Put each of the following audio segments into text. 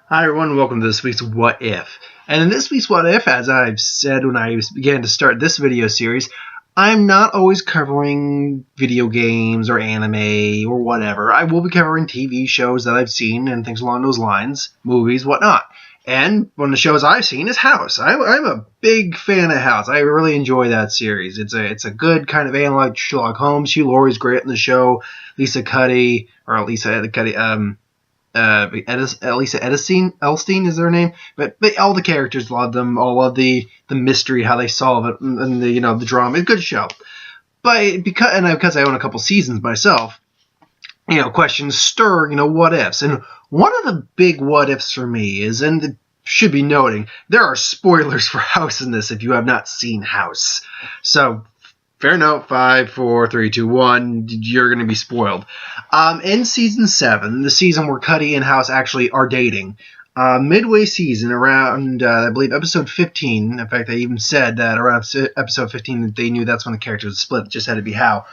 Hi everyone, welcome to this week's What If. And in this week's What If, as I've said when I began to start this video series, I'm not always covering video games or anime or whatever. I will be covering TV shows that I've seen and things along those lines, movies, whatnot. And one of the shows I've seen is House. I'm a big fan of House. I really enjoy that series. It's a good kind of analog Sherlock Holmes. Hugh Laurie's great in the show. Lisa Cuddy, Lisa Elstein is their name, but all the characters love them. All of the mystery, how they solve it, and the drama. It's a good show. But because I own a couple seasons myself, questions stir. What ifs, and one of the big what ifs for me is, and it should be noting, there are spoilers for House in this if you have not seen House. So. Fair note, 5, 4, 3, 2, 1, you're going to be spoiled. In Season 7, the season where Cuddy and House actually are dating, midway season, around, I believe, episode 15, in fact, they even said that around episode 15 that they knew that's when the characters would split, it just had to be how.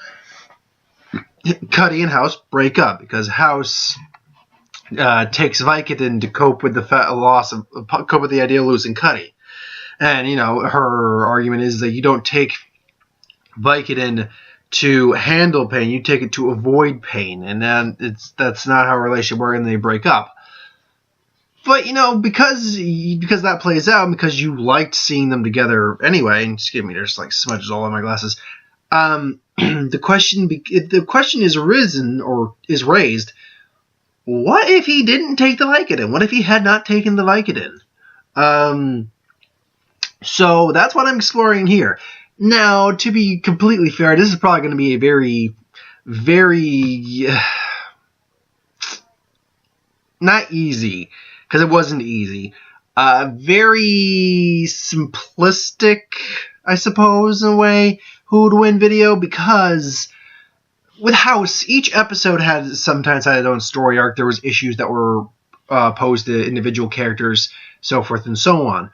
Cuddy and House break up because House takes Vicodin to cope with cope with the idea of losing Cuddy. And, her argument is that you don't take Vicodin to handle pain, you take it to avoid pain, and then that's not how a relationship works, and they break up. But because that plays out, because you liked seeing them together anyway, and excuse me, there's like smudges all on my glasses. The question is raised. What if he didn't take the Vicodin? What if he had not taken the Vicodin? So that's what I'm exploring here. Now, to be completely fair, this is probably going to be a very, very, not easy, because it wasn't easy, very simplistic, I suppose, in a way, who would win video, because with House, each episode sometimes had its own story arc. There was issues that were posed to individual characters, so forth and so on.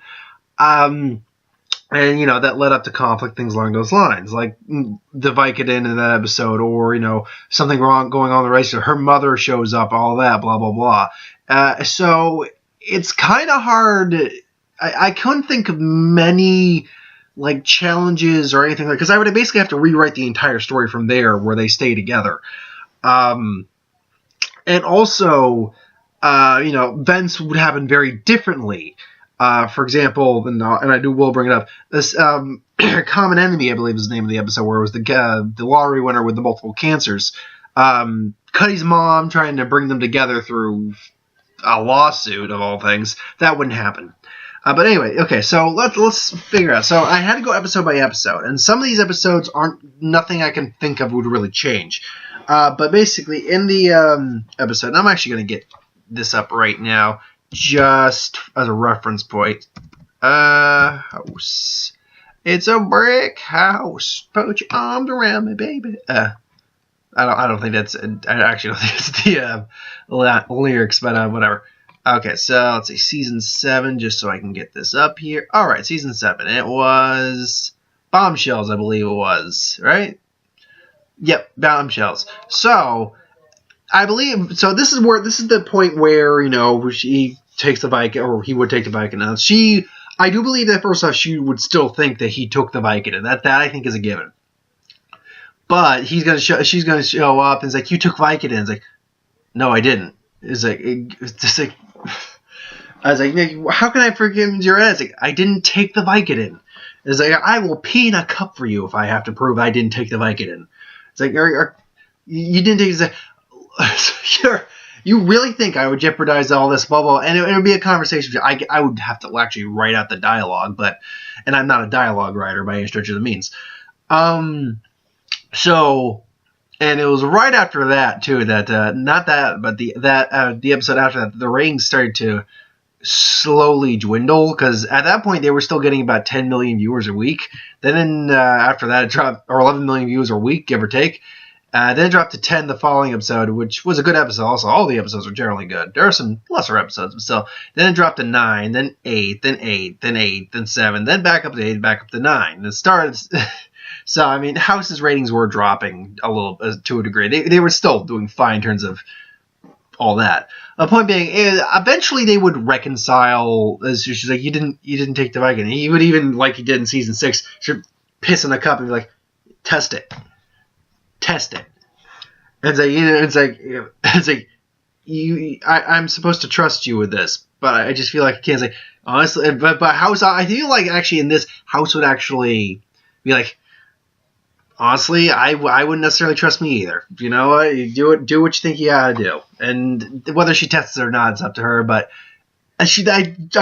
And, that led up to conflict, things along those lines, like the Vicodin in that episode, or, something wrong going on in the race. Her mother shows up, all that, blah, blah, blah. So it's kind of hard. I couldn't think of many, challenges or anything because I would basically have to rewrite the entire story from there where they stay together. And also, events would happen very differently. For example, and will bring it up, this Common Enemy, I believe is the name of the episode, where it was the lottery winner with the multiple cancers. Cuddy's mom trying to bring them together through a lawsuit, of all things. That wouldn't happen. But anyway, okay, so let's figure out. So I had to go episode by episode, and some of these episodes nothing I can think of would really change. But basically, in the episode, and I'm actually going to get this up right now, just as a reference point. House. It's a brick house. Put your arms around me, baby. I don't think that's. I actually don't think it's the lyrics, but whatever. Okay, so let's see. Season 7, just so I can get this up here. All right, season 7. It was Bombshells, I believe it was, right? Yep, Bombshells. So I believe so. This is the point where she takes the Vicodin, or he would take the Vicodin. Now I do believe that first off she would still think that he took the Vicodin. That I think is a given. But she's gonna show up and it's like, you took Vicodin. It's like, no, I didn't. It's just like I was like, how can I forgive your ass? Like, I didn't take the Vicodin. It's like, I will pee in a cup for you if I have to prove I didn't take the Vicodin. It's like, you didn't take it. You really think I would jeopardize all this, blah, blah, and it would be a conversation. I would have to actually write out the dialogue, and I'm not a dialogue writer by any stretch of the means. So, and it was right after that, too, that, not that, but the episode after that, the ratings started to slowly dwindle, because at that point they were still getting about 10 million viewers a week. Then after that it dropped, or 11 million viewers a week, give or take. Then it dropped to 10 the following episode, which was a good episode. Also, all the episodes are generally good. There are some lesser episodes, but still. Then it dropped to 9, then 8, then 8, then 8, then 7, then back up to 8, back up to 9. And it started. So, I mean, House's ratings were dropping a little to a degree. They were still doing fine in terms of all that. The point being, eventually they would reconcile. As she's like, you didn't take the Vicodin. He would even, like he did in season 6, she'd piss in a cup and be like, test it. And it's like I'm supposed to trust you with this, but I just feel like I can't say honestly. But House, I feel like actually in this, House would actually be like, honestly, I wouldn't necessarily trust me either. You know what? You do what you think you gotta do, and whether she tests it or not, it's up to her. But I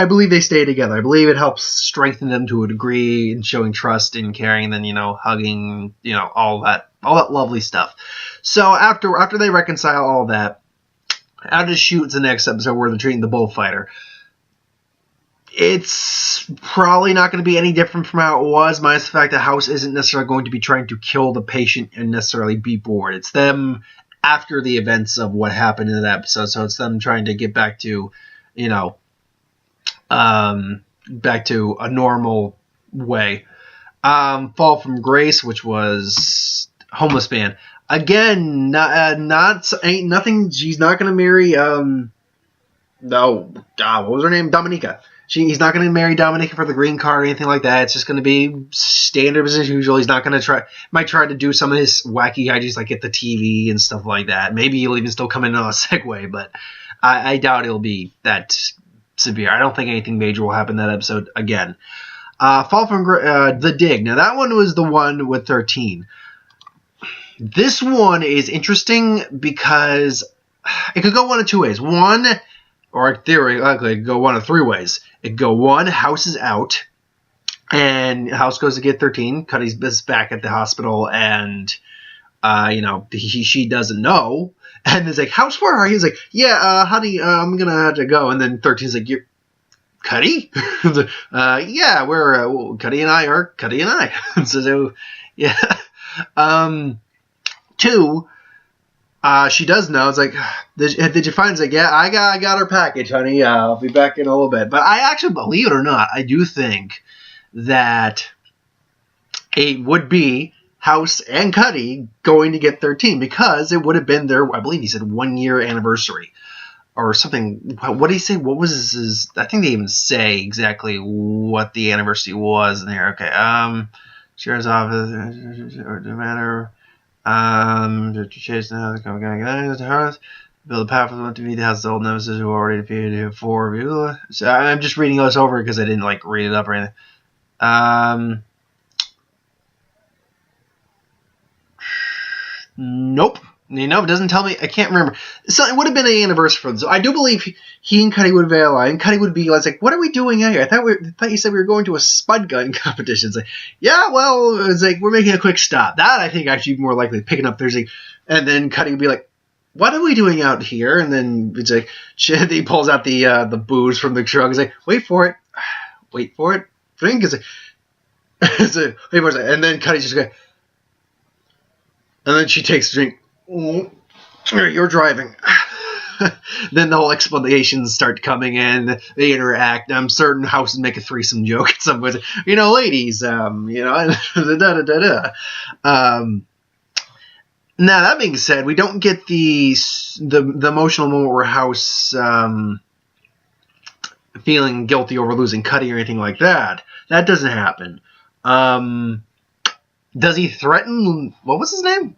believe they stay together. I believe it helps strengthen them to a degree in showing trust and caring, and then hugging, all that lovely stuff. So after they reconcile all that, after the shoot's the next episode where they're treating the bullfighter. It's probably not going to be any different from how it was, minus the fact that House isn't necessarily going to be trying to kill the patient and necessarily be bored. It's them after the events of what happened in that episode, so it's them trying to get back to, back to a normal way. Fall from Grace, which was homeless man. Again, ain't nothing. She's not going to marry. What was her name? Dominica. He's not going to marry Dominica for the green card or anything like that. It's just going to be standard as usual. He's not going to might try to do some of his wacky hijinks, like get the TV and stuff like that. Maybe he'll even still come in on a segue, but I doubt it'll be that severe. I don't think anything major will happen in that episode again. Fall from The Dig. Now, that one was the one with 13. This one is interesting because it could go one of two ways. One, or theoretically, it could go one of three ways. It could go one, House is out, and House goes to get 13. Cuddy's back at the hospital, and she doesn't know. And it's like, House, where are you? He's like, yeah, honey, I'm gonna have to go. And then 13's like, you're Cuddy? Yeah, we're Cuddy and I are Cuddy and I. so yeah. 2. She does know. It's like, did you find? It's like, yeah, I got her package, honey. I'll be back in a little bit. But I actually, believe it or not, I do think that it would be House and Cuddy going to get 13 because it would have been their, I believe he said, 1-year anniversary or something. What did he say? What was his? I think they even say exactly what the anniversary was in here. Okay. Shares office or the matter. To chase now, going to get into her. Build a powerful one to be the house old nemesis who already defeated 4. So I'm just reading this over because I didn't read it up or anything. Nope. It doesn't tell me. I can't remember. So it would have been an anniversary for them. So I do believe he and Cuddy would be allied. And Cuddy would be like, what are we doing out here? I thought you said we were going to a spud gun competition. It's like, yeah, well, it's like, we're making a quick stop. That, I think, actually more likely picking up Thursday. And then Cuddy would be like, what are we doing out here? And then it's like, he pulls out the booze from the truck. He's like, wait for it. Drink. It's like, wait for it. And then Cuddy's just going, and then she takes a drink. You're driving. Then the whole explanations start coming in. They interact. I'm certain House would make a threesome joke at some point. Ladies, da da da da. Now that being said, we don't get the emotional moment where House feeling guilty over losing Cuddy or anything like that. That doesn't happen. Does he threaten? What was his name?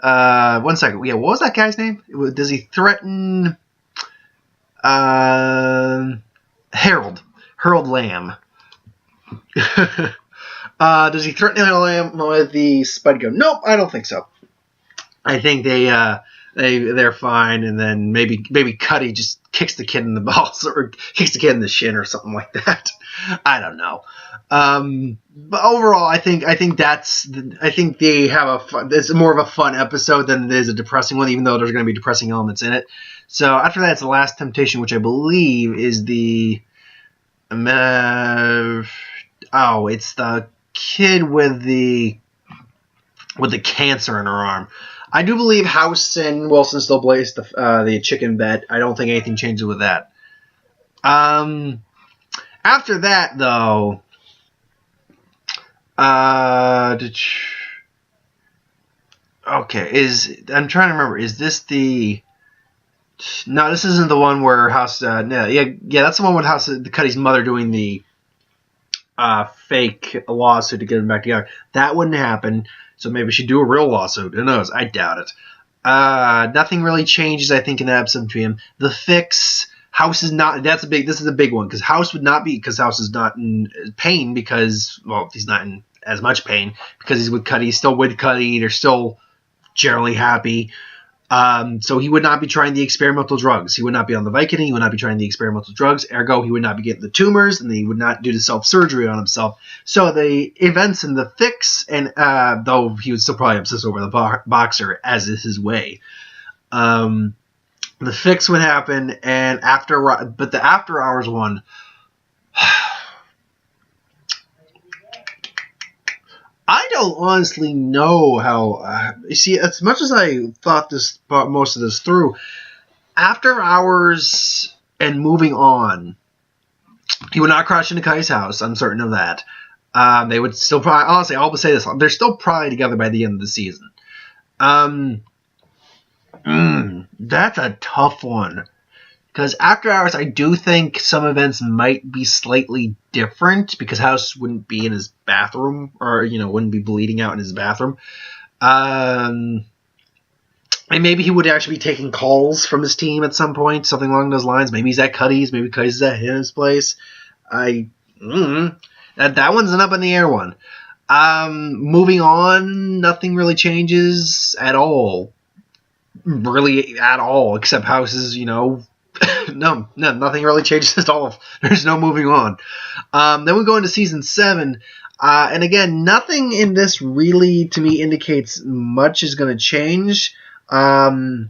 1 second. Yeah, what was that guy's name? Does he threaten Harold Lamb? Does he threaten Harold Lamb with the spud gun? Nope, I don't think so. I think they're fine, and then maybe Cuddy just kicks the kid in the balls or kicks the kid in the shin or something like that. I don't know. But overall, I think they have it's more of a fun episode than it is a depressing one, even though there's going to be depressing elements in it. So after that, it's The Last Temptation, which I believe is it's the kid with the cancer in her arm. I do believe House and Wilson still blaze the chicken bet. I don't think anything changes with that. After that, though, I'm trying to remember. Is this the No, this isn't the one where House. No, yeah, that's the one with House Cuddy's mother doing the fake lawsuit to get them back together. That wouldn't happen. So maybe we should do a real lawsuit. Who knows? I doubt it. Nothing really changes, I think, in that episode between him. The fix. House is not. This is a big one because House would not be because House is not in pain because he's not in as much pain because he's with Cuddy. He's still with Cuddy. They're still generally happy. So he would not be trying the experimental drugs. He would not be on the Vicodin. He would not be trying the experimental drugs. Ergo, he would not be getting the tumors, and he would not do the self-surgery on himself. So the events in the fix, and though he would still probably obsess over the boxer, as is his way. The fix would happen, and but the after hours one. I don't honestly know how. You see, as much as I thought most of this through, after hours and moving on, he would not crash into Kai's house. I'm certain of that. They would still probably. Honestly, I'll say this: they're still probably together by the end of the season. That's a tough one. Because after hours, I do think some events might be slightly different because House wouldn't be in his bathroom or, wouldn't be bleeding out in his bathroom. And maybe he would actually be taking calls from his team at some point, something along those lines. Maybe he's at Cuddy's, maybe Cuddy's at his place. That one's an up in the air one. Moving on, nothing really changes at all. Really at all, except House's, no, nothing really changes at all. There's no moving on. Then we go into season 7, and again, nothing in this really, to me, indicates much is going to change. I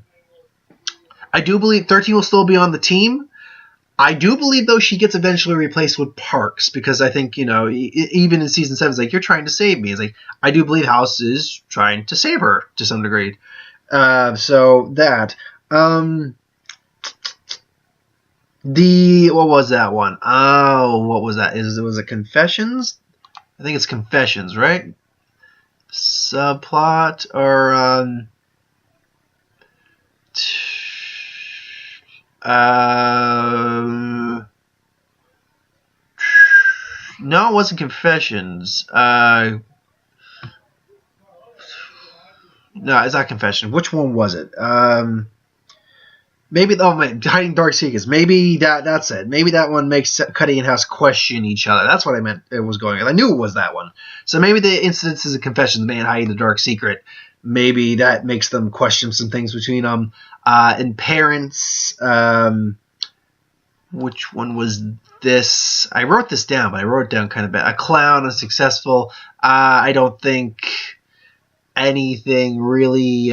do believe 13 will still be on the team. I do believe, though, she gets eventually replaced with Parks, because I think, even in season 7, it's like, you're trying to save me. It's like, I do believe House is trying to save her to some degree. So that. What was that one? Oh, what was that? Was it Confessions? I think it's Confessions, right? Subplot or no, it wasn't Confessions. No, it's not Confession. Which one was it? Maybe Hiding Dark Secrets. Maybe that's it. Maybe that one makes Cuddy and House question each other. That's what I meant. It was going. I knew it was that one. So maybe the incidences of Confessions, man hiding the dark secret. Maybe that makes them question some things between them. And Parents. Which one was this? I wrote this down, but I wrote it down kind of bad. A clown, unsuccessful. I don't think anything really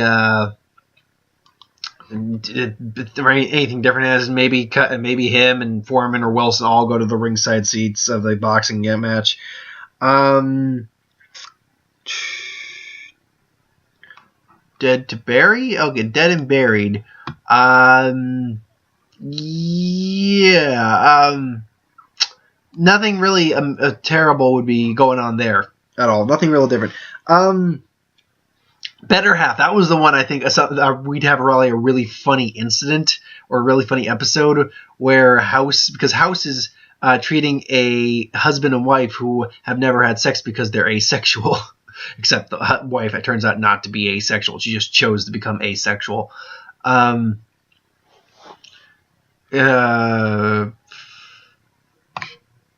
anything different as maybe him and Foreman or Wilson all go to the ringside seats of the boxing match. Dead to bury? Okay, dead and buried. Nothing really terrible would be going on there at all. Nothing real different. Better Half. That was the one I think we'd have a really funny incident or a really funny episode where House is treating a husband and wife who have never had sex because they're asexual. Except the wife, it turns out not to be asexual. She just chose to become asexual. And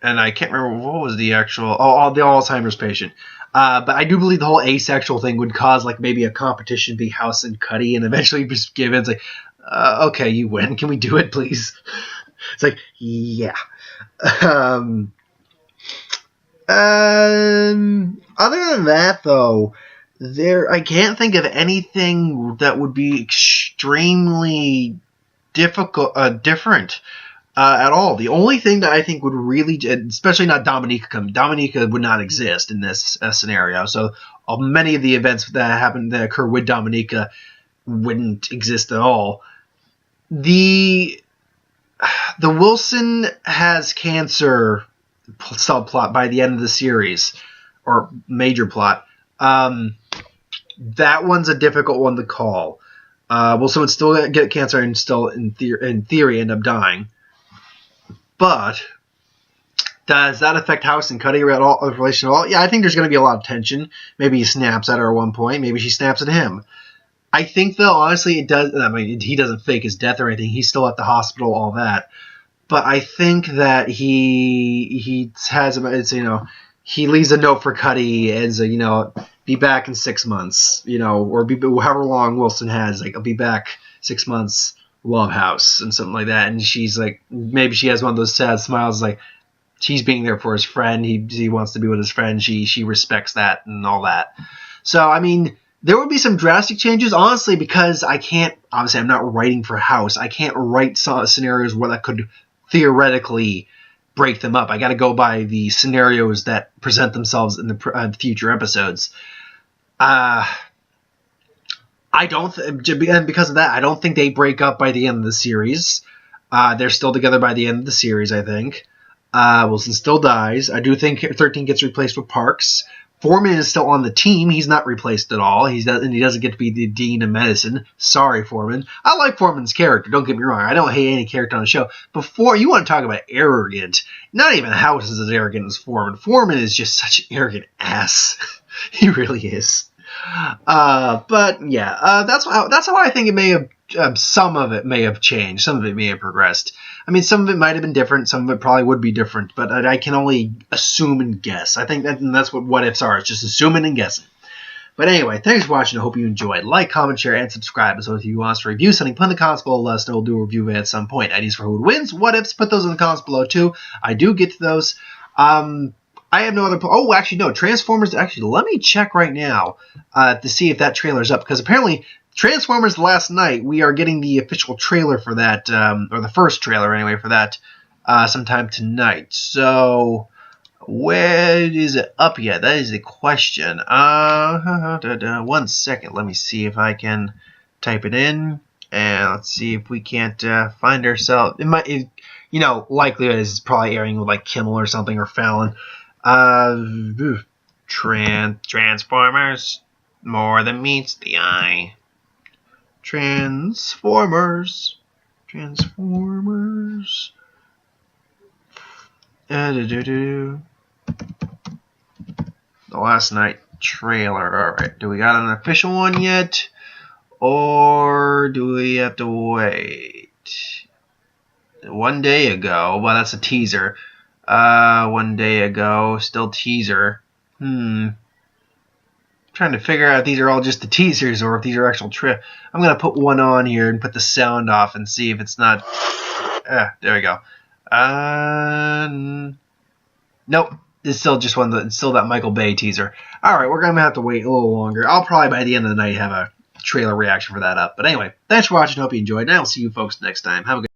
I can't remember what was the actual. The Alzheimer's patient. But I do believe the whole asexual thing would cause maybe a competition be House and Cuddy, and eventually just give in. It's like, okay, you win. Can we do it, please? It's like, yeah. Other than that, though, I can't think of anything that would be extremely different. At all. The only thing that I think would really, especially not Dominica would not exist in this scenario. So many of the events that occur with Dominica wouldn't exist at all. The Wilson has cancer subplot by the end of the series, or major plot. That one's a difficult one to call. Will someone still get cancer and still, in theory, end up dying? But does that affect House and Cuddy at all, relation at all? Yeah, I think there's going to be a lot of tension. Maybe he snaps at her at one point. Maybe she snaps at him. I think, though, honestly, it does. I mean, he doesn't fake his death or anything. He's still at the hospital, all that. But I think that he has, it's, he leaves a note for Cuddy as be back in 6 months, or be however long Wilson has. Like, I'll be back 6 months. Love, House, and something like that. And she's like, maybe she has one of those sad smiles, like she's being there for his friend. He wants to be with his friend. She respects that and all that. So I mean, there would be some drastic changes, honestly, because I can't. Obviously, I'm not writing for House. I can't write scenarios where that could theoretically break them up. I got to go by the scenarios that present themselves in the future episodes. I don't, and because of that, I don't think they break up by the end of the series. They're still together by the end of the series, I think. Wilson still dies. I do think 13 gets replaced with Parks. Foreman is still on the team. He's not replaced at all. He doesn't get to be the dean of medicine. Sorry, Foreman. I like Foreman's character. Don't get me wrong. I don't hate any character on the show. Before, you want to talk about arrogant. Not even House is as arrogant as Foreman. Foreman is just such an arrogant ass. He really is. But yeah, that's how I think it may have. Some of it may have changed. Some of it may have progressed. I mean, some of it might have been different. Some of it probably would be different. But I can only assume and guess. I think that's what ifs are. It's just assuming and guessing. But anyway, thanks for watching. I hope you enjoyed. Like, comment, share, and subscribe. So if you want us to review something, put in the comments below. Let us know. We'll do a review of it at some point. Ideas for who wins, what ifs, put those in the comments below too. I do get to those. I have no other. Oh, actually, no. Transformers. Actually, let me check right now to see if that trailer's up. Because apparently, Transformers last night, we are getting the official trailer for that, or the first trailer anyway for that, sometime tonight. So, where is it up yet? That is the question. 1 second. Let me see if I can type it in. And let's see if we can't find ourselves. It might, likelihood is it's probably airing with like Kimmel or something or Fallon. Transformers, more than meets the eye. Transformers. The last night trailer. Alright, do we got an official one yet? Or do we have to wait? 1 day ago. Well, that's a teaser. 1 day ago. Still teaser. Trying to figure out if these are all just the teasers or if these are actual I'm going to put one on here and put the sound off and see if it's not. There we go. Nope. It's still just it's still that Michael Bay teaser. Alright, we're going to have to wait a little longer. I'll probably by the end of the night have a trailer reaction for that up. But anyway, thanks for watching. Hope you enjoyed. And I will see you folks next time. Have a good